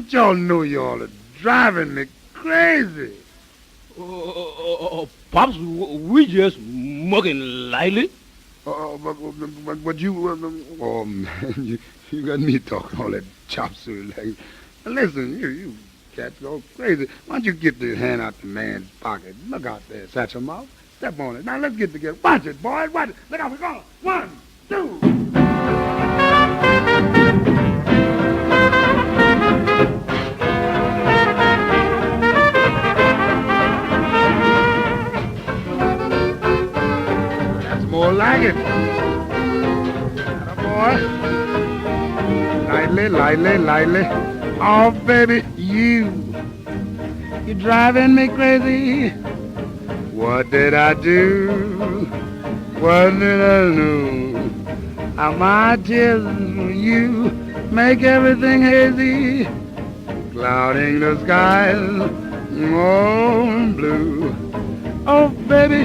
Don't y'all know y'all are driving me crazy? Pops, we just mugging lightly. But you, oh man, you got me talking all that chop suey like. Listen, you cats go crazy. Why don't you get the hand out the man's pocket? Look out there, Satchel Mouth. Step on it. Now let's get together. Watch it, boys. Watch it. Look out, we're going. 1, 2. That's more like it. Boy. Lightly, lightly, lightly. Oh, baby, you're driving me crazy. What did I do? What did I do? How my tears for you make everything hazy, clouding the skies, oh, blue. Oh, baby,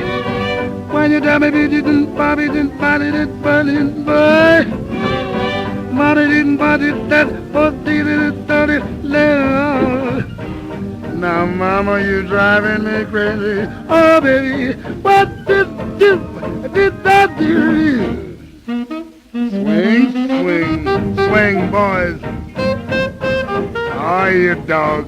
when you tell me you didn't body didn't body didn't body boy. Now, mama, you driving me crazy. Oh, baby, what did I do? Swing, swing, swing, boys. Oh, you dog.